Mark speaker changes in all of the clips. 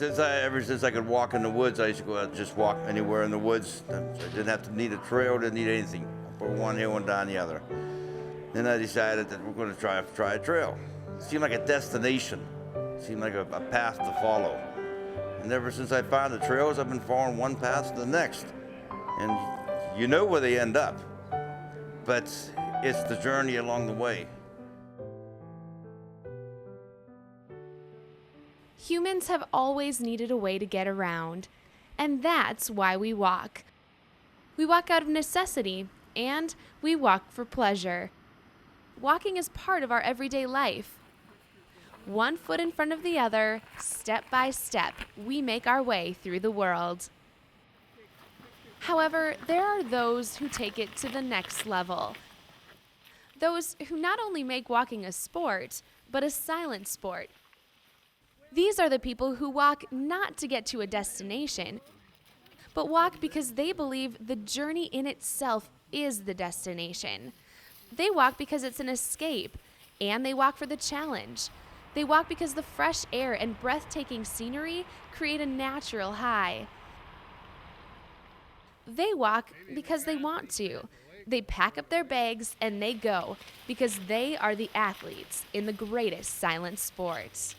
Speaker 1: Ever since I could walk in the woods, I used to go out and just walk anywhere in the woods. I didn't have to need a trail, didn't need anything. Up one hill and down the other. Then I decided that we're going to try a trail. It seemed like a destination. It seemed like a path to follow. And ever since I found the trails, I've been following one path to the next. And you know where they end up, but it's the journey along the way.
Speaker 2: Humans have always needed a way to get around, and that's why we walk. We walk out of necessity, and we walk for pleasure. Walking is part of our everyday life. One foot in front of the other, step by step, we make our way through the world. However, there are those who take it to the next level. Those who not only make walking a sport, but a silent sport. These are the people who walk not to get to a destination, but walk because they believe the journey in itself is the destination. They walk because it's an escape, and they walk for the challenge. They walk because the fresh air and breathtaking scenery create a natural high. They walk because they want to. They pack up their bags and they go because they are the athletes in the greatest silent sports.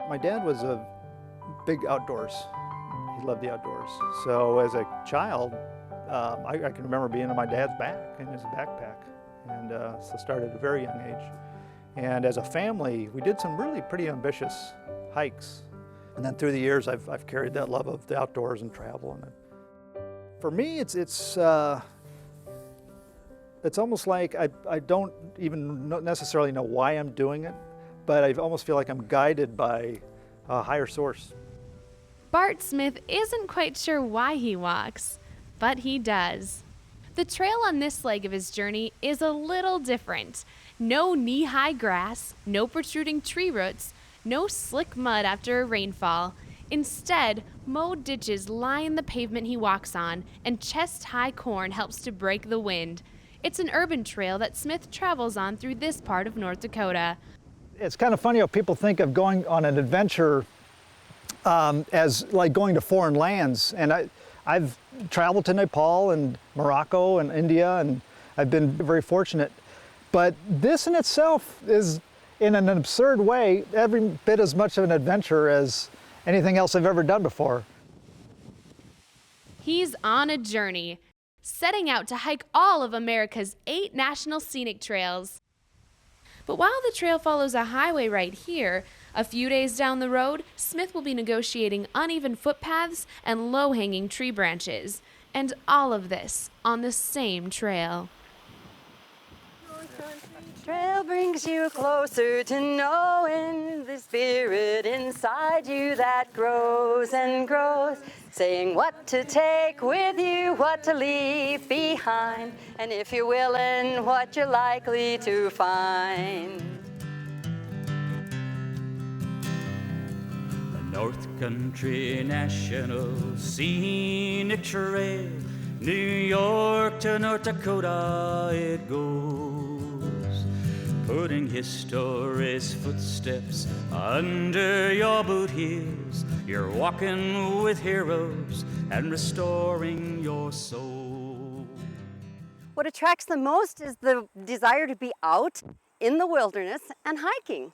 Speaker 3: My dad was a big outdoors. He loved the outdoors. So as a child, I can remember being on my dad's back in his backpack, and so started at a very young age. And as a family, we did some really pretty ambitious hikes. And then through the years, I've carried that love of the outdoors and travel. And for me, it's almost like I don't even necessarily know why I'm doing it, but I almost feel like I'm guided by a higher source.
Speaker 2: Bart Smith isn't quite sure why he walks, but he does. The trail on this leg of his journey is a little different. No knee-high grass, no protruding tree roots, no slick mud after a rainfall. Instead, mowed ditches line the pavement he walks on, and chest-high corn helps to break the wind. It's an urban trail that Smith travels on through this part of North Dakota.
Speaker 3: It's kind of funny how people think of going on an adventure as like going to foreign lands. And I've traveled to Nepal and Morocco and India, and I've been very fortunate. But this in itself is, in an absurd way, every bit as much of an adventure as anything else I've ever done before.
Speaker 2: He's on a journey, setting out to hike all of America's 8 national scenic trails. But while the trail follows a highway right here, a few days down the road, Smith will be negotiating uneven footpaths and low-hanging tree branches. And all of this on the same trail.
Speaker 4: Trail brings you closer to knowing the spirit inside you that grows and grows, saying what to take with you, what to leave behind, and if you're willing, what you're likely to find.
Speaker 5: The North Country National Scenic Trail, New York to North Dakota it goes, putting history's footsteps under your boot heels. You're walking with heroes and restoring your soul.
Speaker 4: What attracts the most is the desire to be out in the wilderness and hiking,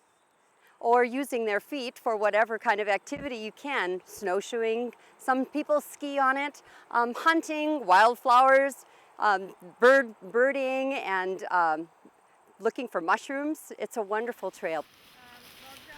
Speaker 4: or using their feet for whatever kind of activity you can. Snowshoeing, some people ski on it, hunting, wildflowers, birding, and looking for mushrooms. It's a wonderful trail.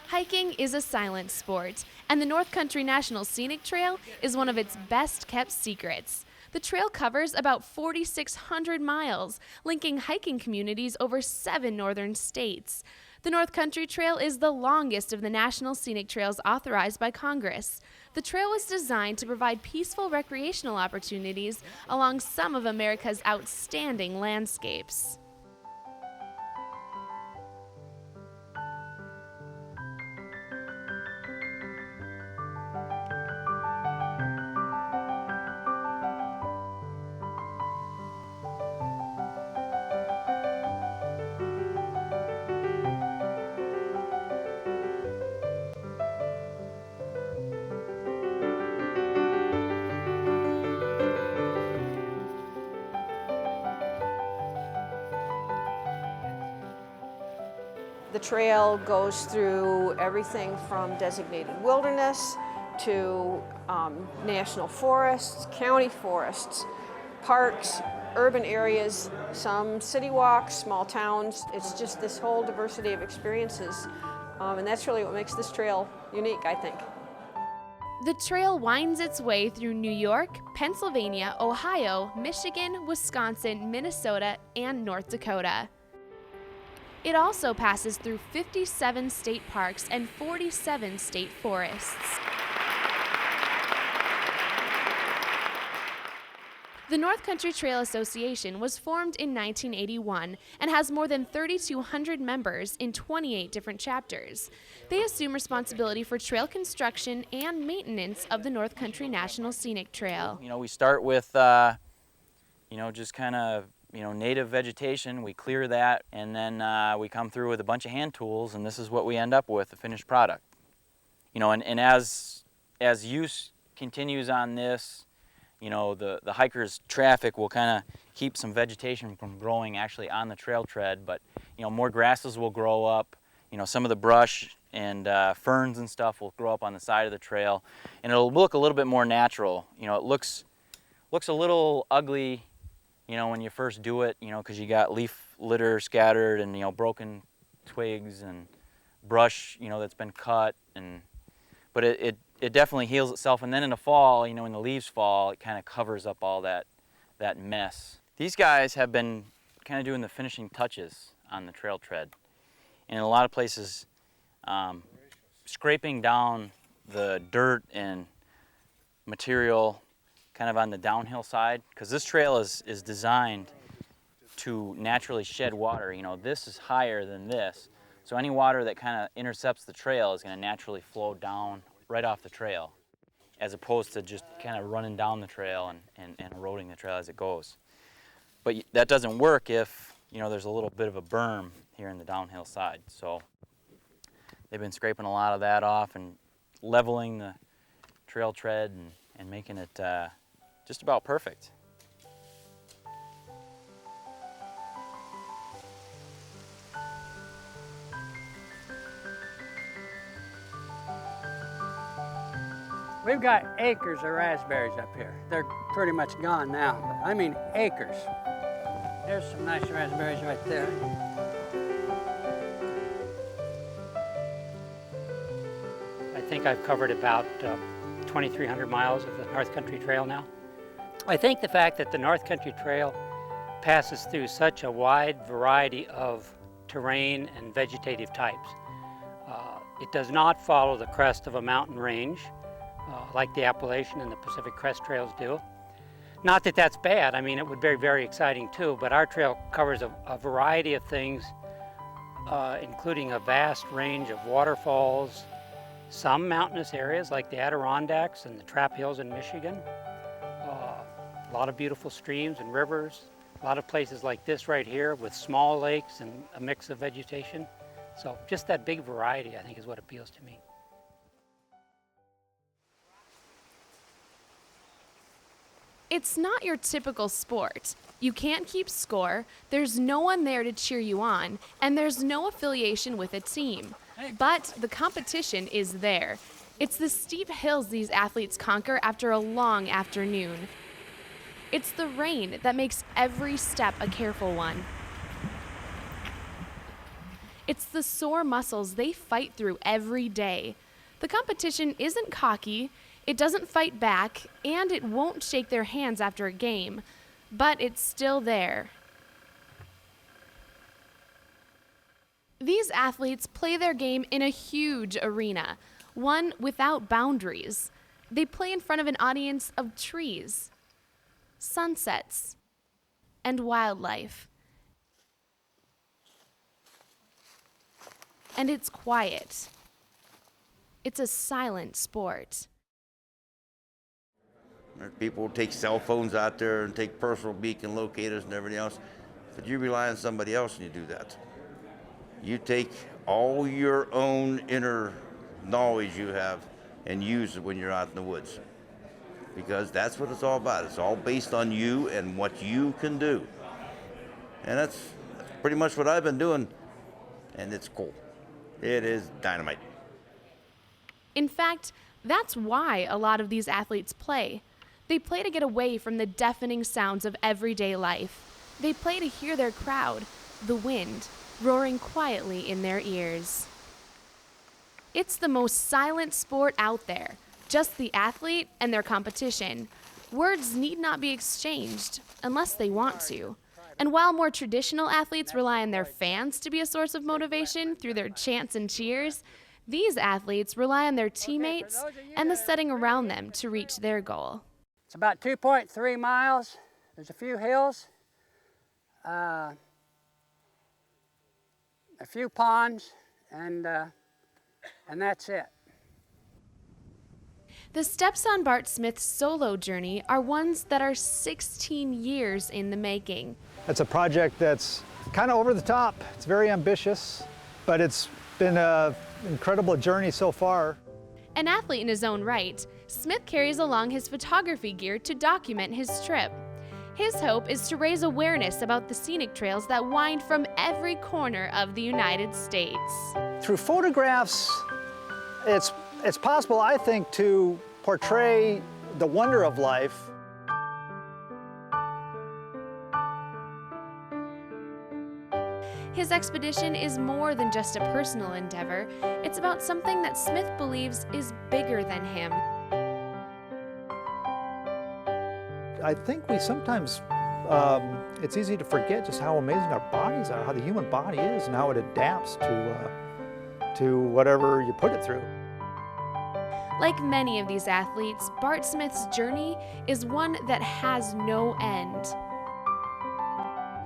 Speaker 2: Hiking is a silent sport, and the North Country National Scenic Trail is one of its best-kept secrets. The trail covers about 4,600 miles, linking hiking communities over 7 northern states. The North Country Trail is the longest of the national scenic trails authorized by Congress. The trail was designed to provide peaceful recreational opportunities along some of America's outstanding landscapes.
Speaker 6: The trail goes through everything from designated wilderness to national forests, county forests, parks, urban areas, some city walks, small towns. It's just this whole diversity of experiences. And that's really what makes this trail unique, I think.
Speaker 2: The trail winds its way through New York, Pennsylvania, Ohio, Michigan, Wisconsin, Minnesota, and North Dakota. It also passes through 57 state parks and 47 state forests. The North Country Trail Association was formed in 1981 and has more than 3,200 members in 28 different chapters. They assume responsibility for trail construction and maintenance of the North Country National Scenic Trail.
Speaker 7: You know, we start with, just kind of, native vegetation. We clear that, and then we come through with a bunch of hand tools, and this is what we end up with, the finished product. And as use continues on this, the hikers' traffic will kind of keep some vegetation from growing actually on the trail tread, but, more grasses will grow up. Some of the brush and ferns and stuff will grow up on the side of the trail, and it'll look a little bit more natural. It looks a little ugly, when you first do it, because you got leaf litter scattered and, broken twigs and brush, that's been cut, but it definitely heals itself. And then in the fall, when the leaves fall, it kind of covers up all that mess. These guys have been kind of doing the finishing touches on the trail tread. And in a lot of places, scraping down the dirt and material kind of on the downhill side, because this trail is designed to naturally shed water. This is higher than this, so any water that kind of intercepts the trail is going to naturally flow down right off the trail, as opposed to just kind of running down the trail and eroding the trail as it goes. But that doesn't work if, there's a little bit of a berm here in the downhill side. So they've been scraping a lot of that off and leveling the trail tread and making it just about perfect.
Speaker 8: We've got acres of raspberries up here. They're pretty much gone now, but I mean acres. There's some nice raspberries right there.
Speaker 9: I think I've covered about 2,300 miles of the North Country Trail now. I think the fact that the North Country Trail passes through such a wide variety of terrain and vegetative types. It does not follow the crest of a mountain range like the Appalachian and the Pacific Crest Trails do. Not that that's bad, I mean it would be very exciting too, but our trail covers a variety of things, including a vast range of waterfalls, some mountainous areas like the Adirondacks and the Trap Hills in Michigan, a lot of beautiful streams and rivers, a lot of places like this right here with small lakes and a mix of vegetation. So just that big variety, I think, is what appeals to me.
Speaker 2: It's not your typical sport. You can't keep score, there's no one there to cheer you on, and there's no affiliation with a team. But the competition is there. It's the steep hills these athletes conquer after a long afternoon. It's the rain that makes every step a careful one. It's the sore muscles they fight through every day. The competition isn't cocky, it doesn't fight back, and it won't shake their hands after a game, but it's still there. These athletes play their game in a huge arena, one without boundaries. They play in front of an audience of trees, sunsets, and wildlife. And it's quiet. It's a silent sport.
Speaker 1: People take cell phones out there and take personal beacon locators and everything else, but you rely on somebody else when you do that. You take all your own inner knowledge you have and use it when you're out in the woods, because that's what it's all about. It's all based on you and what you can do. And that's pretty much what I've been doing, and it's cool. It is dynamite.
Speaker 2: In fact, that's why a lot of these athletes play. They play to get away from the deafening sounds of everyday life. They play to hear their crowd, the wind, roaring quietly in their ears. It's the most silent sport out there, just the athlete and their competition. Words need not be exchanged unless they want to. And while more traditional athletes rely on their fans to be a source of motivation through their chants and cheers, these athletes rely on their teammates and the setting around them to reach their goal.
Speaker 8: It's about 2.3 miles. There's a few hills, a few ponds, and that's it.
Speaker 2: The steps on Bart Smith's solo journey are ones that are 16 years in the making.
Speaker 3: It's a project that's kind of over the top. It's very ambitious, but it's been an incredible journey so far.
Speaker 2: An athlete in his own right, Smith carries along his photography gear to document his trip. His hope is to raise awareness about the scenic trails that wind from every corner of the United States.
Speaker 3: Through photographs, it's possible, I think, to portray the wonder of life.
Speaker 2: His expedition is more than just a personal endeavor. It's about something that Smith believes is bigger than him.
Speaker 3: I think we sometimes, it's easy to forget just how amazing our bodies are, how the human body is, and how it adapts to whatever you put it through.
Speaker 2: Like many of these athletes, Bart Smith's journey is one that has no end.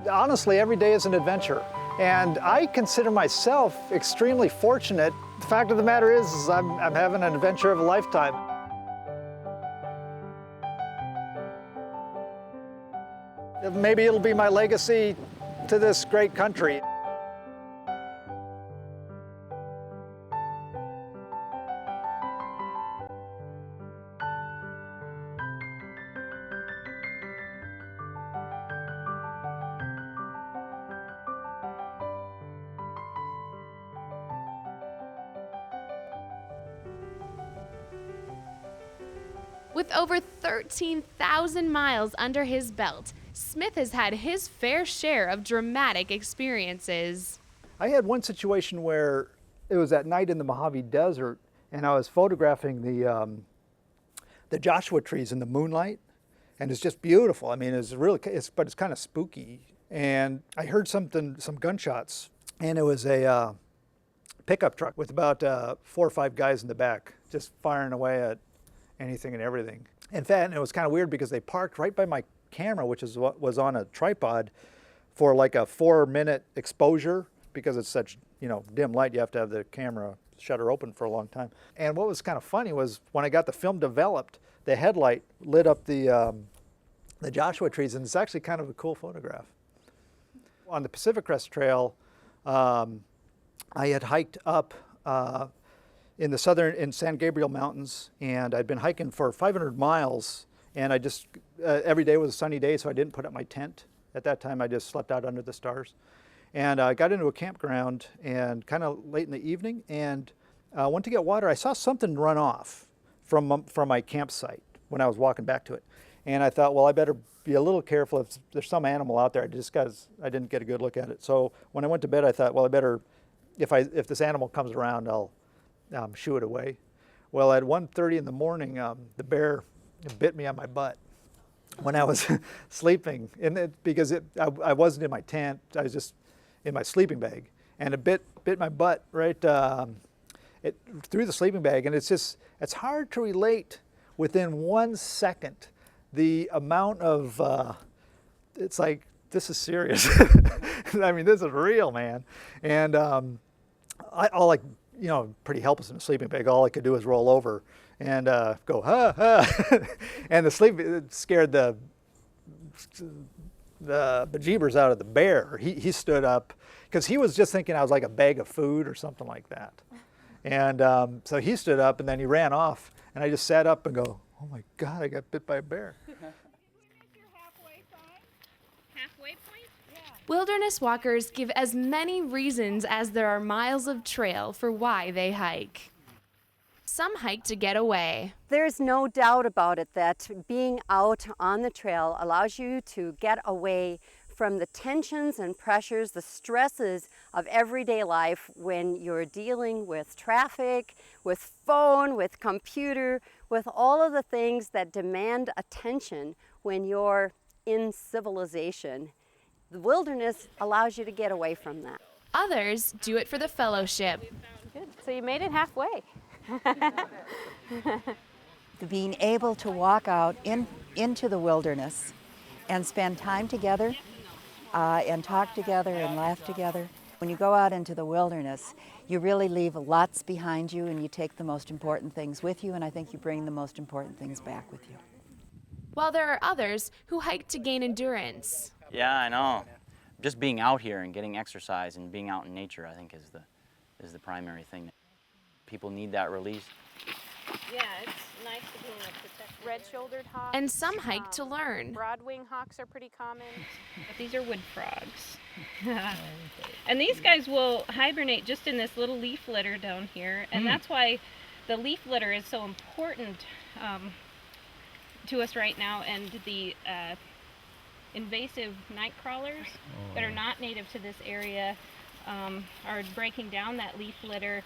Speaker 3: Honestly, every day is an adventure, and I consider myself extremely fortunate. The fact of the matter is I'm having an adventure of a lifetime. Maybe it'll be my legacy to this great country.
Speaker 2: With over 13,000 miles under his belt, Smith has had his fair share of dramatic experiences.
Speaker 3: I had one situation where it was at night in the Mojave Desert, and I was photographing the Joshua trees in the moonlight, and it's just beautiful. I mean, but it's kind of spooky. And I heard some gunshots, and it was a pickup truck with about 4 or 5 guys in the back, just firing away at anything and everything. In fact, it was kind of weird because they parked right by my camera, which is what was on a tripod, for like a 4-minute exposure, because it's such, dim light, you have to have the camera shutter open for a long time. And what was kind of funny was when I got the film developed, the headlight lit up the Joshua trees, and it's actually kind of a cool photograph. On the Pacific Crest Trail, I had hiked up in San Gabriel Mountains, and I'd been hiking for 500 miles, and I just, every day was a sunny day, so I didn't put up my tent. At that time, I just slept out under the stars. And I got into a campground, and kind of late in the evening, and went to get water. I saw something run off from my campsite when I was walking back to it. And I thought, well, I better be a little careful if there's some animal out there. I didn't get a good look at it. So when I went to bed, I thought, well, I better, if this animal comes around, I'll shoo it away. Well, at 1:30 in the morning, the bear bit me on my butt when I was sleeping, because I wasn't in my tent. I was just in my sleeping bag, and it bit my butt right through the sleeping bag. And it's hard to relate within 1 second the amount of it's like, this is serious. I mean, this is real, man. And pretty helpless in a sleeping bag. All I could do was roll over and go, ha, ha. And the sleep scared the bejeebers out of the bear. He stood up, because he was just thinking I was like a bag of food or something like that. And so he stood up, and then he ran off, and I just sat up and go, oh my God, I got bit by a bear.
Speaker 10: Your halfway sign? Halfway point? Yeah.
Speaker 2: Wilderness walkers give as many reasons as there are miles of trail for why they hike. Some hike to get away.
Speaker 4: There's no doubt about it that being out on the trail allows you to get away from the tensions and pressures, the stresses of everyday life when you're dealing with traffic, with phone, with computer, with all of the things that demand attention when you're in civilization. The wilderness allows you to get away from that.
Speaker 2: Others do it for the fellowship.
Speaker 6: Good. So you made it halfway.
Speaker 10: Being able to walk out into the wilderness and spend time together and talk together and laugh together. When you go out into the wilderness, you really leave lots behind you and you take the most important things with you, and I think you bring the most important things back with you.
Speaker 2: While there are others who hike to gain endurance.
Speaker 7: Yeah, I know. Just being out here and getting exercise and being out in nature, I think, is the primary thing. People need that release.
Speaker 6: Yeah, it's nice to be in a protected. Red-shouldered hawks.
Speaker 2: And some hike to learn.
Speaker 6: Broadwing hawks are pretty common.
Speaker 11: These are wood frogs. And these guys will hibernate just in this little leaf litter down here, and that's why the leaf litter is so important to us right now, and the invasive night crawlers that are not native to this area are breaking down that leaf litter.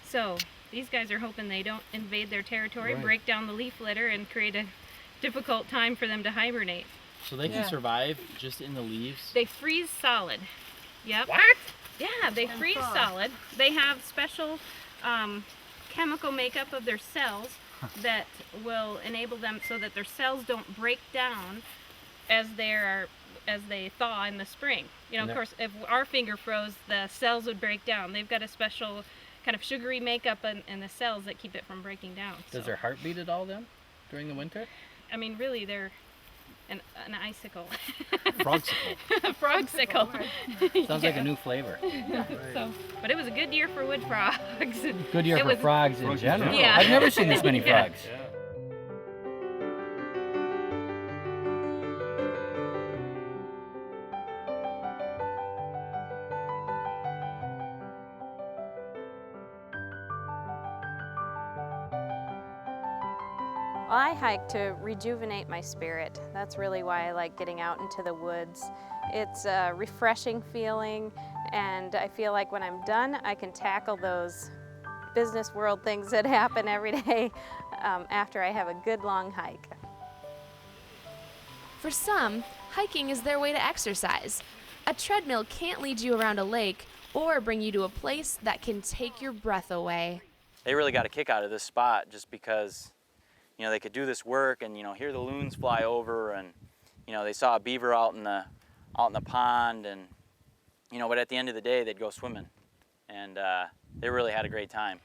Speaker 11: So these guys are hoping they don't invade their territory, break down the leaf litter, and create a difficult time for them to hibernate.
Speaker 12: So they can survive just in the leaves?
Speaker 11: They freeze solid. Yep.
Speaker 12: What?
Speaker 11: Yeah, they freeze solid. They have special chemical makeup of their cells that will enable them so that their cells don't break down as they thaw in the spring. You know, of course, if our finger froze, the cells would break down. They've got a special kind of sugary makeup in the cells that keep it from breaking down.
Speaker 12: Does their heart beat at all then during the winter?
Speaker 11: I mean, really, they're an icicle.
Speaker 12: Frogsicle.
Speaker 11: Frogsicle.
Speaker 12: Sounds like a new flavor.
Speaker 11: So, but it was a good year for wood frogs.
Speaker 12: Good year for frogs in general.
Speaker 11: Yeah.
Speaker 12: I've never seen this many frogs.
Speaker 11: Yeah.
Speaker 6: I hike to rejuvenate my spirit. That's really why I like getting out into the woods. It's a refreshing feeling, and I feel like when I'm done, I can tackle those business world things that happen every day after I have a good long hike.
Speaker 2: For some, hiking is their way to exercise. A treadmill can't lead you around a lake or bring you to a place that can take your breath away.
Speaker 7: They really got a kick out of this spot just because, you know, they could do this work and, you know, hear the loons fly over, and, you know, they saw a beaver out in the pond, and, you know, but at the end of the day, they'd go swimming, and they really had a great time.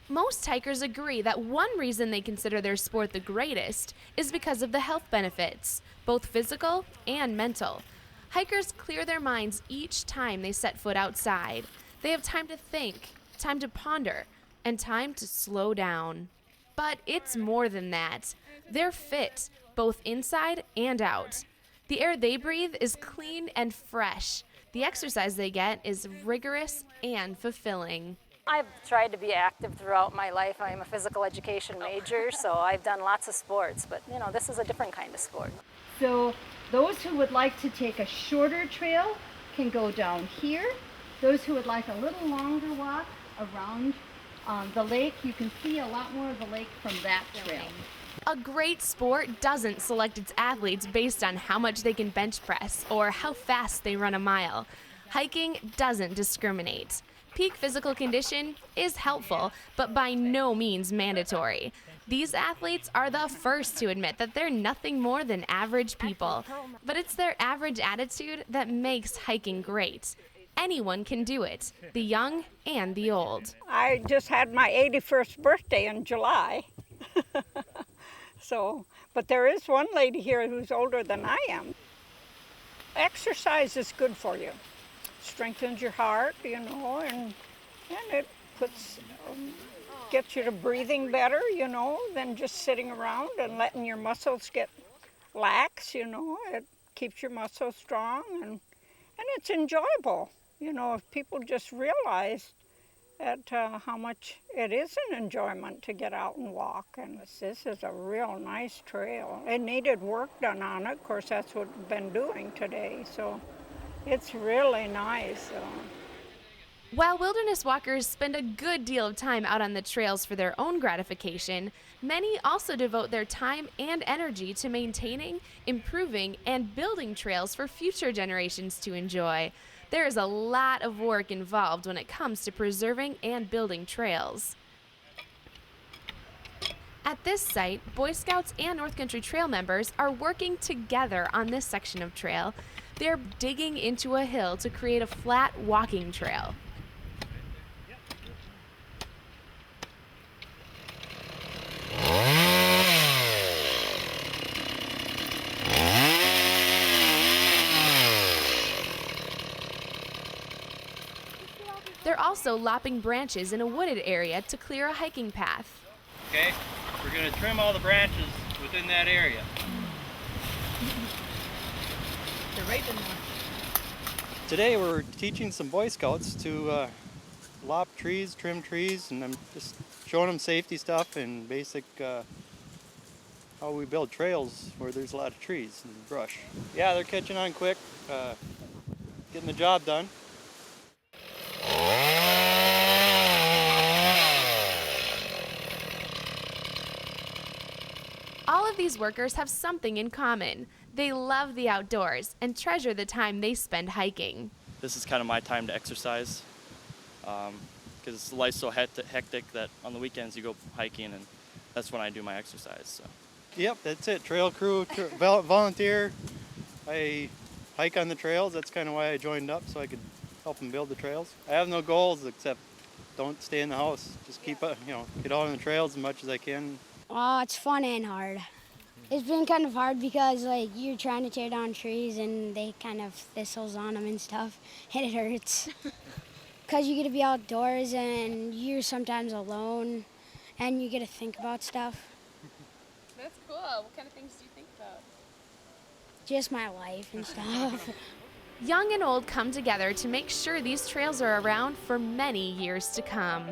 Speaker 2: Most hikers agree that one reason they consider their sport the greatest is because of the health benefits, both physical and mental. Hikers clear their minds each time they set foot outside. They have time to think, time to ponder, and time to slow down. But it's more than that. They're fit, both inside and out. The air they breathe is clean and fresh. The exercise they get is rigorous and fulfilling.
Speaker 13: I've tried to be active throughout my life. I'm a physical education major, so I've done lots of sports, but you know, this is a different kind of sport.
Speaker 14: So those who would like to take a shorter trail can go down here. Those who would like a little longer walk around the lake, you can see a lot more of the lake from that trail.
Speaker 2: A great sport doesn't select its athletes based on how much they can bench press or how fast they run a mile. Hiking doesn't discriminate. Peak physical condition is helpful, but by no means mandatory. These athletes are the first to admit that they're nothing more than average people, but it's their average attitude that makes hiking great. Anyone can do it, the young and the old.
Speaker 15: I just had my 81st birthday in July. But there is one lady here who's older than I am. Exercise is good for you. Strengthens your heart, you know, and it gets you to breathing better, you know, than just sitting around and letting your muscles get lax, you know. It keeps your muscles strong, And it's enjoyable. You know, if people just realized how much it is an enjoyment to get out and walk. And this is a real nice trail. It needed work done on it. Of course, that's what we've been doing today. So it's really nice.
Speaker 2: While wilderness walkers spend a good deal of time out on the trails for their own gratification, many also devote their time and energy to maintaining, improving, and building trails for future generations to enjoy. There is a lot of work involved when it comes to preserving and building trails. At this site, Boy Scouts and North Country Trail members are working together on this section of trail. They're digging into a hill to create a flat walking trail. They're also lopping branches in a wooded area to clear a hiking path.
Speaker 16: Okay, we're going to trim all the branches within that area. Today we're teaching some Boy Scouts to lop trees, trim trees, and I'm just showing them safety stuff and basic how we build trails where there's a lot of trees and brush. Yeah, they're catching on quick, getting the job done.
Speaker 2: All of these workers have something in common. They love the outdoors and treasure the time they spend hiking.
Speaker 16: This is kind of my time to exercise because life's so hectic that on the weekends you go hiking, and that's when I do my exercise. So. Yep, that's it. Trail crew, volunteer. I hike on the trails. That's kind of why I joined up, so I could help them build the trails. I have no goals except don't stay in the house. Just keep get out on the trails as much as I can.
Speaker 17: Oh, it's fun and hard. It's been kind of hard because you're trying to tear down trees and they kind of thistles on them and stuff, and it hurts. Because you get to be outdoors and you're sometimes alone and you get to think about stuff.
Speaker 2: That's cool. What kind of things do you think about?
Speaker 17: Just my life and stuff.
Speaker 2: Young and old come together to make sure these trails are around for many years to come.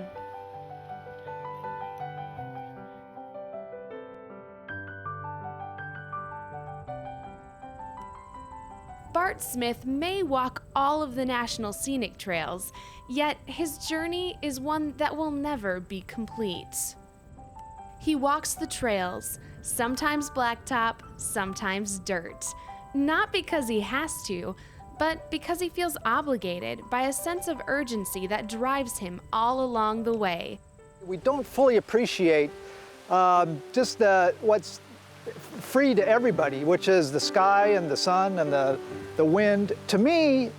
Speaker 2: Bart Smith may walk all of the national scenic trails, yet his journey is one that will never be complete. He walks the trails, sometimes blacktop, sometimes dirt, not because he has to, but because he feels obligated by a sense of urgency that drives him all along the way.
Speaker 3: We don't fully appreciate just what's free to everybody, which is the sky and the sun and the wind. To me,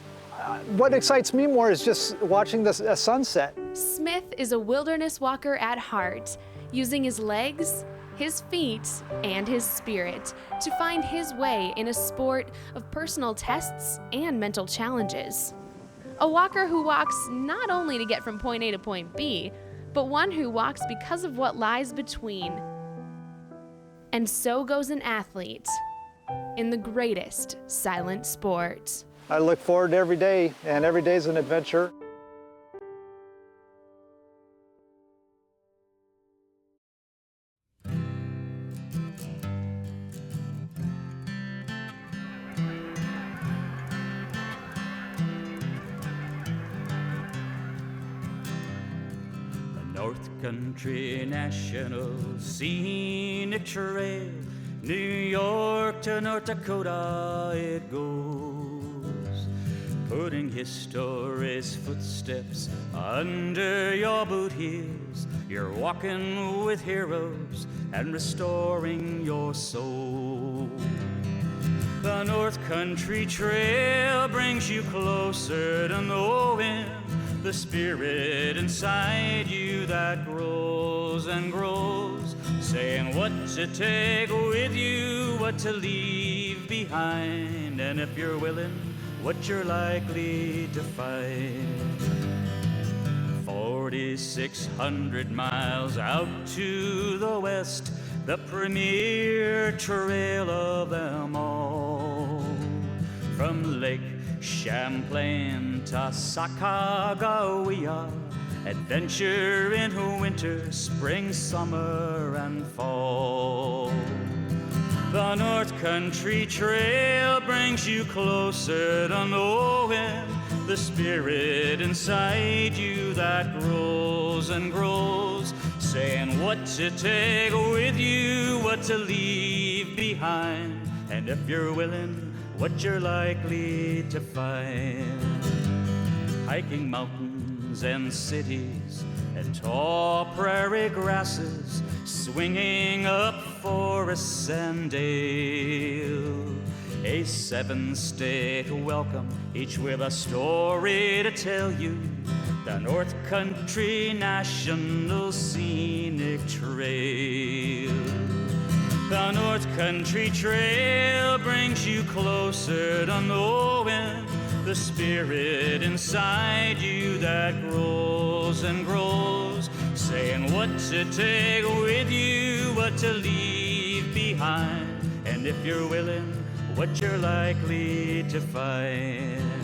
Speaker 3: what excites me more is just watching the sunset.
Speaker 2: Smith is a wilderness walker at heart, using his legs, his feet, and his spirit to find his way in a sport of personal tests and mental challenges. A walker who walks not only to get from point A to point B, but one who walks because of what lies between. And so goes an athlete in the greatest silent sport.
Speaker 3: I look forward to every day, and every day is an adventure.
Speaker 5: North Country National Scenic Trail, New York to North Dakota it goes, putting history's footsteps under your boot heels. You're walking with heroes and restoring your soul. The North Country Trail brings you closer to knowing the spirit inside you that grows and grows, saying what to take with you, what to leave behind, and if you're willing, what you're likely to find. 4,600 miles out to the west, the premier trail of them all, from Lake Champlain to Sacagawea, adventure in winter, spring, summer, and fall. The North Country Trail brings you closer to knowing the spirit inside you that grows and grows, saying what to take with you, what to leave behind, and if you're willing, what you're likely to find. Hiking mountains and cities and tall prairie grasses, swinging up forests and dale. A 7-state welcome, each with a story to tell you. The North Country National Scenic Trail. The North Country Trail brings you closer to knowing the spirit inside you that grows and grows, saying what to take with you, what to leave behind, and if you're willing, what you're likely to find.